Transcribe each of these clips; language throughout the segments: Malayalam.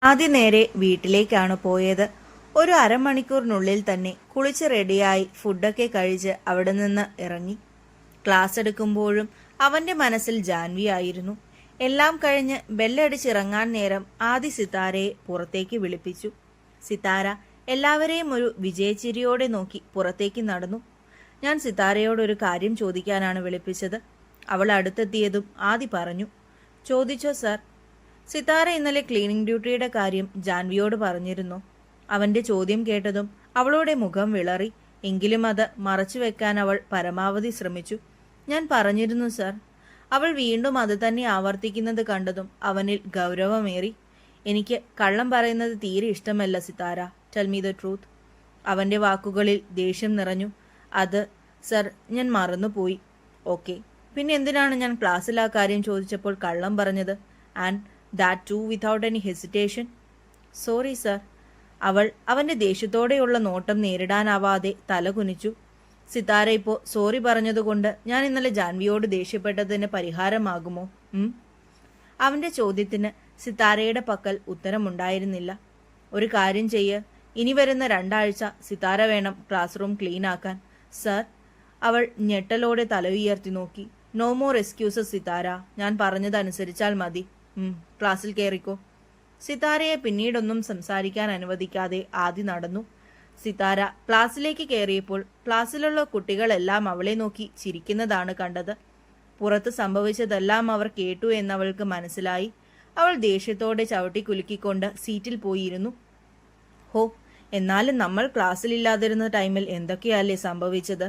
ആദ്യം നേരെ വീട്ടിലേക്കാണ് പോയത്. ഒരു അരമണിക്കൂറിനുള്ളിൽ തന്നെ കുളിച്ച് റെഡിയായി ഫുഡൊക്കെ കഴിച്ച് അവിടെ നിന്ന് ഇറങ്ങി. ക്ലാസ് എടുക്കുമ്പോഴും അവന്റെ മനസ്സിൽ ജാൻവി ആയിരുന്നു. എല്ലാം കഴിഞ്ഞ് ബെല്ലടിച്ചിറങ്ങാൻ നേരം ആദി സിതാരയെ പുറത്തേക്ക് വിളിപ്പിച്ചു. സിതാര എല്ലാവരെയും ഒരു വിജയച്ചിരിയോടെ നോക്കി പുറത്തേക്ക് നടന്നു. ഞാൻ സിതാരയോട് ഒരു കാര്യം ചോദിക്കാനാണ് വിളിപ്പിച്ചത്. അവൾ അടുത്തെത്തിയതും ആദി പറഞ്ഞു. ചോദിച്ചോ സർ. സിതാര ഇന്നലെ ക്ലീനിങ് ഡ്യൂട്ടിയുടെ കാര്യം ജാൻവിയോട് പറഞ്ഞിരുന്നു. അവന്റെ ചോദ്യം കേട്ടതും അവളുടെ മുഖം വിളറി. എങ്കിലും അത് മറച്ചുവെക്കാൻ അവൾ പരമാവധി ശ്രമിച്ചു. ഞാൻ പറഞ്ഞിരുന്നു സർ. അവൾ വീണ്ടും അത് തന്നെ ആവർത്തിക്കുന്നത് കണ്ടതും അവനിൽ ഗൗരവമേറി. എനിക്ക് കള്ളം പറയുന്നത് തീരെ ഇഷ്ടമല്ല Sithara. Tell me the truth. അവന്റെ വാക്കുകളിൽ ദേഷ്യം നിറഞ്ഞു. അത് സർ, ഞാൻ മറന്നുപോയി. ഓക്കെ, പിന്നെ എന്തിനാണ് ഞാൻ ക്ലാസ്സിൽ ആ കാര്യം ചോദിച്ചപ്പോൾ കള്ളം പറഞ്ഞത്? And that too without any hesitation. Sorry sir. അവൾ അവന്റെ ദേഷ്യത്തോടെയുള്ള നോട്ടം നേരിടാനാവാതെ തല കുനിച്ചു. സിതാര ഇപ്പോൾ സോറി പറഞ്ഞതുകൊണ്ട് ഞാൻ ഇന്നലെ ജാൻവിയോട് ദേഷ്യപ്പെട്ടതിന് പരിഹാരമാകുമോ? അവന്റെ ചോദ്യത്തിന് സിതാരയുടെ പക്കൽ ഉത്തരമുണ്ടായിരുന്നില്ല. ഒരു കാര്യം ചെയ്യ്, ഇനി വരുന്ന 2 ആഴ്ച സിതാര വേണം ക്ലാസ് റൂം ക്ലീൻ ആക്കാൻ. സർ. അവൾ ഞെട്ടലോടെ തല ഉയർത്തി നോക്കി. No more excuses Sithara. ഞാൻ പറഞ്ഞതനുസരിച്ചാൽ മതി. ക്ലാസ്സിൽ കയറിക്കോ. സിതാരയെ പിന്നീടൊന്നും സംസാരിക്കാൻ അനുവദിക്കാതെ ആദി നടന്നു. സിതാര ക്ലാസ്സിലേക്ക് കയറിയപ്പോൾ ക്ലാസ്സിലുള്ള കുട്ടികളെല്ലാം അവളെ നോക്കി ചിരിക്കുന്നതാണ് കണ്ടത്. പുറത്ത് സംഭവിച്ചതെല്ലാം അവർ കേട്ടു എന്നവൾക്ക് മനസ്സിലായി. അവൾ ദേഷ്യത്തോടെ ചവിട്ടി കുലുക്കിക്കൊണ്ട് സീറ്റിൽ പോയിരുന്നു. ഹോ, എന്നാലും നമ്മൾ ക്ലാസ്സിലില്ലാതിരുന്ന ടൈമിൽ എന്തൊക്കെയല്ലേ സംഭവിച്ചത്?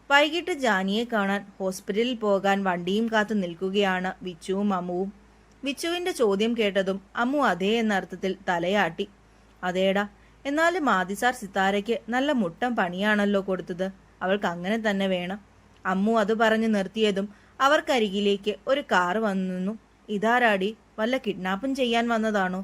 വൈകിട്ട് ജാനിയെ കാണാൻ ഹോസ്പിറ്റലിൽ പോകാൻ വണ്ടിയും കാത്തു നിൽക്കുകയാണ് വിച്ചുവും അമ്മുവും. വിച്ചുവിന്റെ ചോദ്യം കേട്ടതും അമ്മു അതേ എന്ന അർത്ഥത്തിൽ തലയാട്ടി. അതേടാ, എന്നാലും ആദിസാർ സിതാരയ്ക്ക് നല്ല മുട്ടം പണിയാണല്ലോ കൊടുത്തത്. അവൾക്ക് അങ്ങനെ തന്നെ വേണം. അമ്മു അത് പറഞ്ഞു നിർത്തിയതും അവർക്കരികിലേക്ക് ഒരു കാറ് വന്നു നിന്നു. ഇതാരാടി, വല്ല കിഡ്നാപ്പും ചെയ്യാൻ വന്നതാണോ?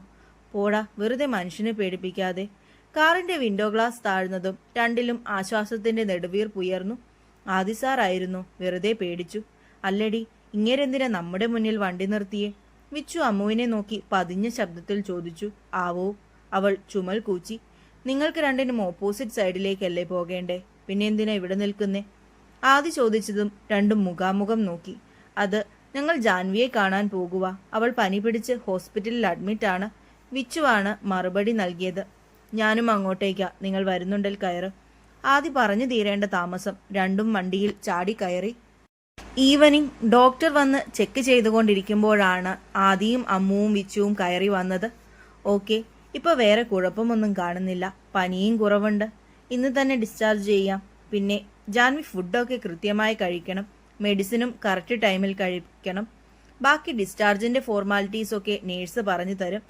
പോടാ, വെറുതെ മനുഷ്യനെ പേടിപ്പിക്കാതെ. കാറിന്റെ വിൻഡോ ഗ്ലാസ് താഴ്ന്നതും രണ്ടിലും ആശ്വാസത്തിന്റെ നെടുവീർപ്പുയർന്നു. ആദിസാറായിരുന്നു. വെറുതെ പേടിച്ചു. അല്ലടി, ഇങ്ങേരെന്തിനാ നമ്മുടെ മുന്നിൽ വണ്ടി നിർത്തിയേ? വിച്ചു അമ്മുവിനെ നോക്കി പതിഞ്ഞ ശബ്ദത്തിൽ ചോദിച്ചു. ആവോ, അവൾ ചുമൽ കൂച്ചി. നിങ്ങൾക്ക് രണ്ടിനും ഓപ്പോസിറ്റ് സൈഡിലേക്കല്ലേ പോകേണ്ടേ? പിന്നെ എന്തിനാ ഇവിടെ നിൽക്കുന്നേ? ആദി ചോദിച്ചതും രണ്ടും മുഖാമുഖം നോക്കി. അത് ഞങ്ങൾ ജാൻവിയെ കാണാൻ പോകുക. അവൾ പനി പിടിച്ച് ഹോസ്പിറ്റലിൽ അഡ്മിറ്റാണ്. വിച്ചുവാണ് മറുപടി നൽകിയത്. ഞാനും അങ്ങോട്ടേക്കാ. നിങ്ങൾ വരുന്നുണ്ടിൽ കയറ്. ആദി പറഞ്ഞു തീരേണ്ട താമസം രണ്ടും വണ്ടിയിൽ ചാടി കയറി. ഈവനിങ് ഡോക്ടർ വന്ന് ചെക്ക് ചെയ്തുകൊണ്ടിരിക്കുമ്പോഴാണ് ആദിയും അമ്മുവും വിച്ചുവും കയറി വന്നത്. ഓക്കെ, ഇപ്പൊ വേറെ കുഴപ്പമൊന്നും കാണുന്നില്ല. പനിയും കുറവുണ്ട്. ഇന്ന് തന്നെ ഡിസ്ചാർജ് ചെയ്യാം. പിന്നെ ജാൻവി ഫുഡൊക്കെ കൃത്യമായി കഴിക്കണം. മെഡിസിനും കറക്റ്റ് ടൈമിൽ കഴിക്കണം. ബാക്കി ഡിസ്ചാർജിന്റെ ഫോർമാലിറ്റീസൊക്കെ നേഴ്സ് പറഞ്ഞു തരും.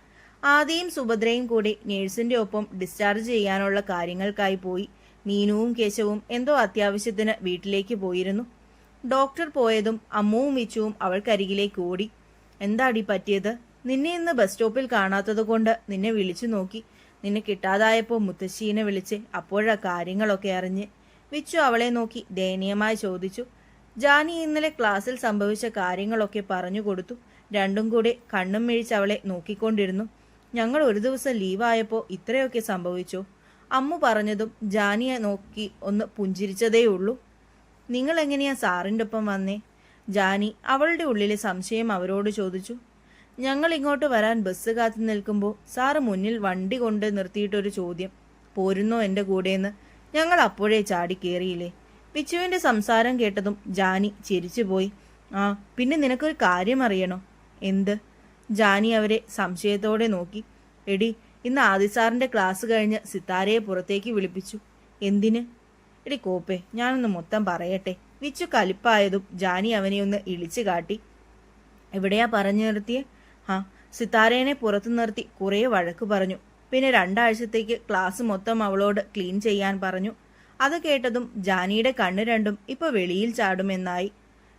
ആദിയും സുഭദ്രയും കൂടി നേഴ്സിന്റെ ഒപ്പം ഡിസ്ചാർജ് ചെയ്യാനുള്ള കാര്യങ്ങൾക്കായി പോയി. മീനുവും കേശവും എന്തോ അത്യാവശ്യത്തിന് വീട്ടിലേക്ക് പോയിരുന്നു. ഡോക്ടർ പോയതും അമ്മുവും വിച്ചുവും അവൾക്കരികിലേക്ക് ഓടി. എന്താടി പറ്റിയത്? നിന്നെ ഇന്ന് ബസ് സ്റ്റോപ്പിൽ കാണാത്തത് കൊണ്ട് നിന്നെ വിളിച്ചു നോക്കി. നിന്നെ കിട്ടാതായപ്പോൾ മുത്തശ്ശീനെ വിളിച്ച് അപ്പോഴാ കാര്യങ്ങളൊക്കെ അറിഞ്ഞ്. വിച്ചു അവളെ നോക്കി ദയനീയമായി ചോദിച്ചു. ജാനി ഇന്നലെ ക്ലാസ്സിൽ സംഭവിച്ച കാര്യങ്ങളൊക്കെ പറഞ്ഞു കൊടുത്തു. രണ്ടും കൂടെ കണ്ണും മിഴിച്ച് അവളെ നോക്കിക്കൊണ്ടിരുന്നു. ഞങ്ങൾ ഒരു ദിവസം ലീവായപ്പോൾ ഇത്രയൊക്കെ സംഭവിച്ചോ? അമ്മു പറഞ്ഞതും ജാനിയെ നോക്കി ഒന്ന് പുഞ്ചിരിച്ചതേയുള്ളൂ. നിങ്ങൾ എങ്ങനെയാ സാറിൻ്റെ ഒപ്പം വന്നേ? ജാനി അവളുടെ ഉള്ളിലെ സംശയം അവരോട് ചോദിച്ചു. ഞങ്ങൾ ഇങ്ങോട്ട് വരാൻ ബസ് കാത്തു നിൽക്കുമ്പോൾ സാറ് മുന്നിൽ വണ്ടി കൊണ്ട് നിർത്തിയിട്ടൊരു ചോദ്യം, പോരുന്നോ എൻ്റെ കൂടെയെന്ന്. ഞങ്ങൾ അപ്പോഴേ ചാടി കയറിയില്ലേ. വിച്ചുവിൻ്റെ സംസാരം കേട്ടതും ജാനി ചിരിച്ചുപോയി. ആ, പിന്നെ നിനക്കൊരു കാര്യം അറിയണോ? എന്ത്? ജാനി അവരെ സംശയത്തോടെ നോക്കി. എടി, ഇന്ന് ആദിസാറിൻ്റെ ക്ലാസ് കഴിഞ്ഞ് സിതാരയെ പുറത്തേക്ക് വിളിപ്പിച്ചു. എന്തിന്? എടി കോപ്പേ, ഞാനൊന്ന് മൊത്തം പറയട്ടെ. വിച്ചു കലിപ്പായതും ജാനി അവനെ ഒന്ന് ഇളിച്ചു കാട്ടി. എവിടെയാ പറഞ്ഞു നിർത്തിയേ? സിതാരേനെ പുറത്തു നിർത്തി കുറേ വഴക്ക് പറഞ്ഞു. പിന്നെ 2 ആഴ്ചത്തേക്ക് ക്ലാസ് മൊത്തം അവളോട് ക്ലീൻ ചെയ്യാൻ പറഞ്ഞു. അത് കേട്ടതും ജാനിയുടെ കണ്ണ് രണ്ടും ഇപ്പൊ വെളിയിൽ ചാടുമെന്നായി.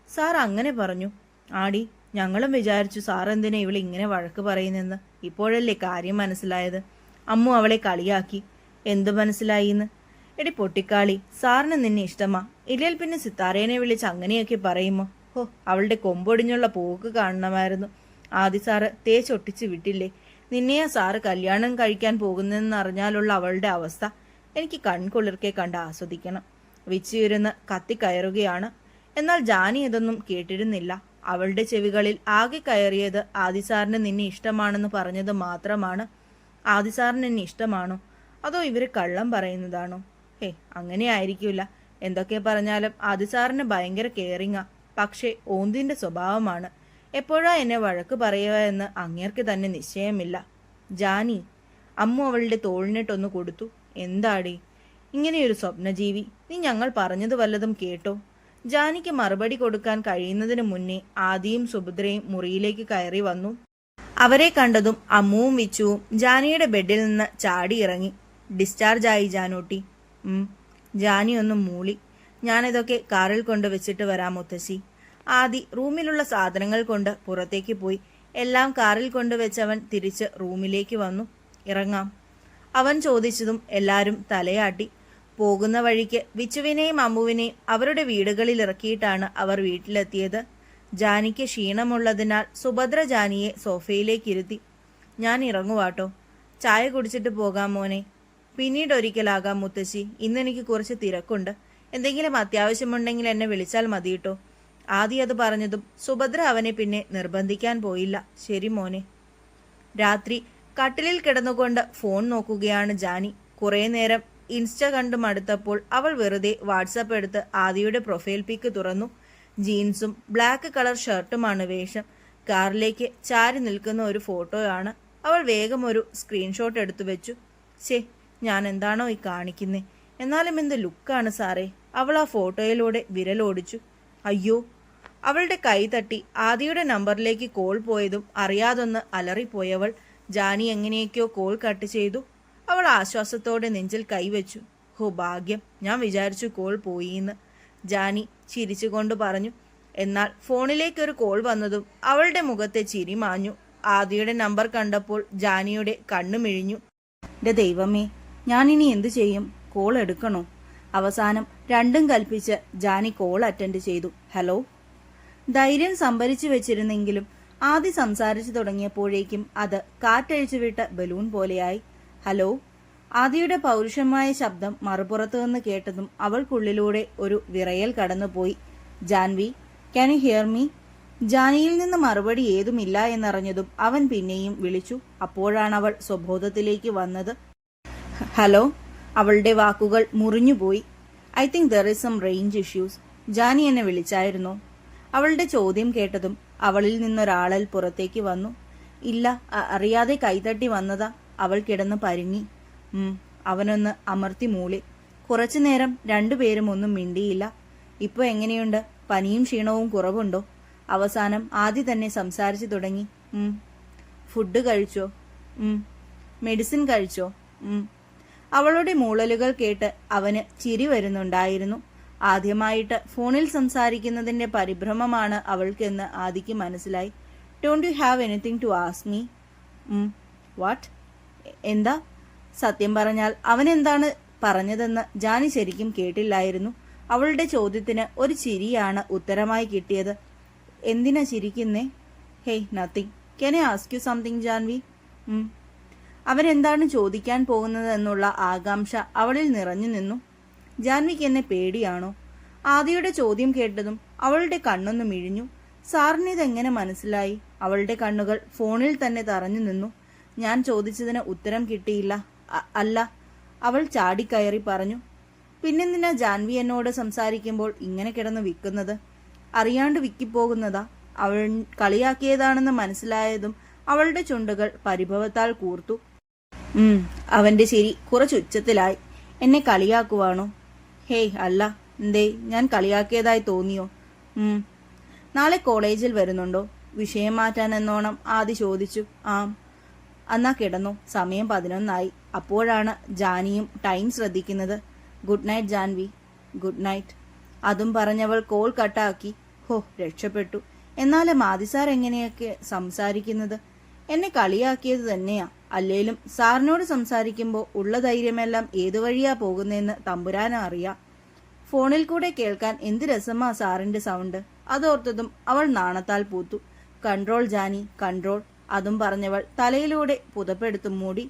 സാർ അങ്ങനെ പറഞ്ഞു? ആടി, ഞങ്ങളും വിചാരിച്ചു സാർ എന്തിനാ ഇവളെ ഇങ്ങനെ വഴക്ക് പറയുന്നെന്ന്. ഇപ്പോഴല്ലേ കാര്യം മനസ്സിലായത്. അമ്മു അവളെ കളിയാക്കി. എന്തു മനസ്സിലായിന്ന്? എടി പൊട്ടിക്കാളി, സാറിന് നിന്നെ ഇഷ്ടമാ. ഇല്ലെങ്കിൽ പിന്നെ സിതാരേനെ വിളിച്ച് അങ്ങനെയൊക്കെ പറയുമോ? ഹോ, അവളുടെ കൊമ്പൊടിഞ്ഞുള്ള പോക്ക് കാണണമായിരുന്നു. ആദി സാറ് തേച്ചൊട്ടിച്ച് വിട്ടില്ലേ? നിന്നെയാ സാറ് കല്യാണം കഴിക്കാൻ പോകുന്നതെന്ന് അറിഞ്ഞാലുള്ള അവളുടെ അവസ്ഥ എനിക്ക് കൺകുളിർക്കെ കണ്ട് ആസ്വദിക്കണം. വിച്ചിരുന്ന് കത്തിക്കയറുകയാണ്. എന്നാൽ ജാനി ഇതൊന്നും കേട്ടിരുന്നില്ല. അവളുടെ ചെവികളിൽ ആകെ കയറിയത് ആദിസാറിന് നിന്നെ ഇഷ്ടമാണെന്ന് പറഞ്ഞത് മാത്രമാണ്. ആദിസാറിന് എന്നെ ഇഷ്ടമാണോ, അതോ ഇവര് കള്ളം പറയുന്നതാണോ? അങ്ങനെ ആയിരിക്കില്ല. എന്തൊക്കെ പറഞ്ഞാലും ആദിസാറിന് ഭയങ്കര കെയറിങ്ങാ. പക്ഷേ ഓന്തിന്റെ സ്വഭാവമാണ്. എപ്പോഴാ എന്നെ വഴക്ക് പറയുക എന്ന് അങ്ങേർക്ക് തന്നെ നിശ്ചയമില്ല. ജാനി, അമ്മു അവളുടെ തോളിനിട്ടൊന്നു കൊടുത്തു. എന്താടി ഇങ്ങനെയൊരു സ്വപ്നജീവി? നീ ഞങ്ങൾ പറഞ്ഞത് വല്ലതും കേട്ടോ? ജാനിക്ക് മറുപടി കൊടുക്കാൻ കഴിയുന്നതിന് മുന്നേ ആദിയും സുഭദ്രയും മുറിയിലേക്ക് കയറി വന്നു. അവരെ കണ്ടതും അമ്മുവും വിച്ചുവും ജാനിയുടെ ബെഡിൽ നിന്ന് ചാടിയിറങ്ങി. ഡിസ്ചാർജ് ആയി ജാനൂട്ടി. ജാനി ഒന്നും മൂളി. ഞാനിതൊക്കെ കാറിൽ കൊണ്ട് വെച്ചിട്ട് വരാം മുത്തശ്ശി. ആദി റൂമിലുള്ള സാധനങ്ങൾ കൊണ്ട് പുറത്തേക്ക് പോയി. എല്ലാം കാറിൽ കൊണ്ടുവച്ചവൻ തിരിച്ച് റൂമിലേക്ക് വന്നു. ഇറങ്ങാം, അവൻ ചോദിച്ചതും എല്ലാവരും തലയാട്ടി. പോകുന്ന വഴിക്ക് വിച്ചുവിനെയും അമ്മുവിനെയും അവരുടെ വീടുകളിൽ ഇറക്കിയിട്ടാണ് അവർ വീട്ടിലെത്തിയത്. ജാനിക്ക് ക്ഷീണമുള്ളതിനാൽ സുഭദ്ര ജാനിയെ സോഫയിലേക്ക് ഇരുത്തി. ഞാൻ ഇറങ്ങുവാട്ടോ, ചായ കുടിച്ചിട്ട് പോകാം മോനെ. പിന്നീട് ഒരിക്കലാകാം മുത്തശ്ശി, ഇന്നെനിക്ക് കുറച്ച് തിരക്കുണ്ട്. എന്തെങ്കിലും അത്യാവശ്യമുണ്ടെങ്കിൽ എന്നെ വിളിച്ചാൽ മതിയിട്ടോ. ആദ്യം അത് പറഞ്ഞതും സുഭദ്ര അവനെ പിന്നെ നിർബന്ധിക്കാൻ പോയില്ല. ശരി മോനെ. രാത്രി കട്ടിലിൽ കിടന്നുകൊണ്ട് ഫോൺ നോക്കുകയാണ് ജാനി. കുറേ നേരം ഇൻസ്റ്റ കണ്ടു മടുത്തപ്പോൾ അവൾ വെറുതെ വാട്സപ്പ് എടുത്ത് ആദിയുടെ പ്രൊഫൈൽ പിക്ക് തുറന്നു. ജീൻസും ബ്ലാക്ക് കളർ ഷർട്ടുമാണ് വേഷം. കാറിലേക്ക് ചാരി നിൽക്കുന്ന ഒരു ഫോട്ടോയാണ്. അവൾ വേഗം ഒരു സ്ക്രീൻഷോട്ട് എടുത്തു വെച്ചു. ഞാൻ എന്താണോ ഈ കാണിക്കുന്നേ? എന്നാലും എന്ത് ലുക്കാണ് സാറേ. അവൾ ആ ഫോട്ടോയിലൂടെ വിരലോടിച്ചു. അയ്യോ! അവളുടെ കൈ തട്ടി ആദിയുടെ നമ്പറിലേക്ക് കോൾ പോയതും അറിയാതൊന്ന് അലറിപ്പോയവൾ. ജാനി എങ്ങനെയൊക്കെയോ കോൾ കട്ട് ചെയ്തു. അവൾ ആശ്വാസത്തോടെ നെഞ്ചിൽ കൈവച്ചു. ഭാഗ്യം, ഞാൻ വിചാരിച്ചു കോൾ പോയിന്ന്. ജാനി ചിരിച്ചുകൊണ്ട് പറഞ്ഞു. എന്നാൽ ഫോണിലേക്കൊരു കോൾ വന്നതും അവളുടെ മുഖത്തെ ചിരി മാഞ്ഞു. ആദിയുടെ നമ്പർ കണ്ടപ്പോൾ ജാനിയുടെ കണ്ണു മിഴിഞ്ഞു. എന്റെ ദൈവമേ, ഞാനിനി എന്തു ചെയ്യും? കോൾ എടുക്കണോ? അവസാനം രണ്ടും കൽപ്പിച്ച് ജാനി കോൾ അറ്റൻഡ് ചെയ്തു. ഹലോ. ധൈര്യം സംഭരിച്ചു വെച്ചിരുന്നെങ്കിലും ആദി സംസാരിച്ചു തുടങ്ങിയപ്പോഴേക്കും അത് കാറ്റഴിച്ചുവിട്ട ബലൂൺ പോലെയായി. ഹലോ. ആദിയുടെ പൗരുഷമായ ശബ്ദം മറുപുറത്തു നിന്ന് കേട്ടതും അവൾക്കുള്ളിലൂടെ ഒരു വിറയൽ കടന്നുപോയി. Janvi, can you hear me? ജാനിയിൽ നിന്ന് മറുപടി ഏതുമില്ല എന്നറിഞ്ഞതും അവൻ പിന്നെയും വിളിച്ചു. അപ്പോഴാണ് അവൾ സ്വബോധത്തിലേക്ക് വന്നത്. ഹലോ. അവളുടെ വാക്കുകൾ മുറിഞ്ഞുപോയി. I think there is some range issues. Jani എന്നെ വിളിച്ചായിരുന്നോ? അവളുടെ ചോദ്യം കേട്ടതും അവളിൽ നിന്നൊരാളൽ പുറത്തേക്ക് വന്നു. ഇല്ല, അറിയാതെ കൈതട്ടി വന്നതാ. അവൾ കിടന്ന് പരുങ്ങി. അവനൊന്ന് അമർത്തി മൂളി. കുറച്ചുനേരം രണ്ടുപേരും ഒന്നും മിണ്ടിയില്ല. ഇപ്പൊ എങ്ങനെയുണ്ട്? പനിയും ക്ഷീണവും കുറവുണ്ടോ? അവസാനം ആദ്യം തന്നെ സംസാരിച്ചു തുടങ്ങി. ഫുഡ് കഴിച്ചോ? മെഡിസിൻ കഴിച്ചോ? അവളുടെ മൂളലുകൾ കേട്ട് അവന് ചിരി വരുന്നുണ്ടായിരുന്നു. ആദ്യമായിട്ട് ഫോണിൽ സംസാരിക്കുന്നതിന്റെ പരിഭ്രമമാണ് അവൾക്കെന്ന് ആദിക്ക് മനസ്സിലായി. Don't you have anything to ask me? What? എന്താ? സത്യം പറഞ്ഞാൽ അവൻ എന്താണ് പറഞ്ഞതെന്ന് ജാനി ശരിക്കും കേട്ടില്ലായിരുന്നു. അവളുടെ ചോദ്യത്തിന് ഒരു ചിരിയാണ് ഉത്തരമായി കിട്ടിയത്. എന്തിനാ ചിരിക്കുന്നേ? Hey, nothing. Can I ask you something Janvi? അവൻ എന്താണ് ചോദിക്കാൻ പോകുന്നതെന്നുള്ള ആകാംക്ഷ അവളിൽ നിറഞ്ഞു നിന്നു. ജാൻവിക്ക് എന്നെ പേടിയാണോ? ആദിയുടെ ചോദ്യം കേട്ടതും അവളുടെ കണ്ണൊന്ന് മിഴിഞ്ഞു. സാറിനിതെങ്ങനെ മനസ്സിലായി? അവളുടെ കണ്ണുകൾ ഫോണിൽ തന്നെ തറഞ്ഞു നിന്നു. ഞാൻ ചോദിച്ചതിന് ഉത്തരം കിട്ടിയില്ല. അല്ല, അവൾ ചാടിക്കയറി പറഞ്ഞു. പിന്നെന്തിനാ ജാൻവി എന്നോട് സംസാരിക്കുമ്പോൾ ഇങ്ങനെ കിടന്ന് വിൽക്കുന്നത്? അറിയാണ്ട് വിക്കിപ്പോകുന്നതാ. അവൾ കളിയാക്കിയതാണെന്ന് മനസ്സിലായതും അവളുടെ ചുണ്ടുകൾ പരിഭവത്താൽ കൂർത്തു. അവന്റെ ചിരി കുറച്ച് ഉച്ചത്തിലായി. എന്നെ കളിയാക്കുവാണോ? ഹേയ്, അല്ല. എന്തേ, ഞാൻ കളിയാക്കിയതായി തോന്നിയോ? നാളെ കോളേജിൽ വരുന്നുണ്ടോ? വിഷയം മാറ്റാൻ എന്നോണം ആദി ചോദിച്ചു. എന്നാ കിടന്നു. സമയം 11 അപ്പോഴാണ് ജാനിയും ടൈം ശ്രദ്ധിക്കുന്നത്. Good night Janvi. Good night. അതും പറഞ്ഞവൾ കോൾ കട്ടാക്കി. രക്ഷപ്പെട്ടു. എന്നാലും ആദി സാർ എങ്ങനെയൊക്കെ സംസാരിക്കുന്നത്? എന്നെ കളിയാക്കിയത് തന്നെയാ. അല്ലേലും സാറിനോട് സംസാരിക്കുമ്പോൾ ഉള്ള ധൈര്യമെല്ലാം ഏതു വഴിയാ പോകുന്നതെന്ന് തമ്പുരാനും അറിയാം. ഫോണിൽ കൂടെ കേൾക്കാൻ എന്ത് രസമാ സാറിന്റെ സൗണ്ട്. അതോർത്തതും അവൾ നാണത്താൽ പൂത്തു. Control Jani, control. അതും പറഞ്ഞവൾ തലയിലൂടെ പുതപ്പെടുത്തു മൂടി.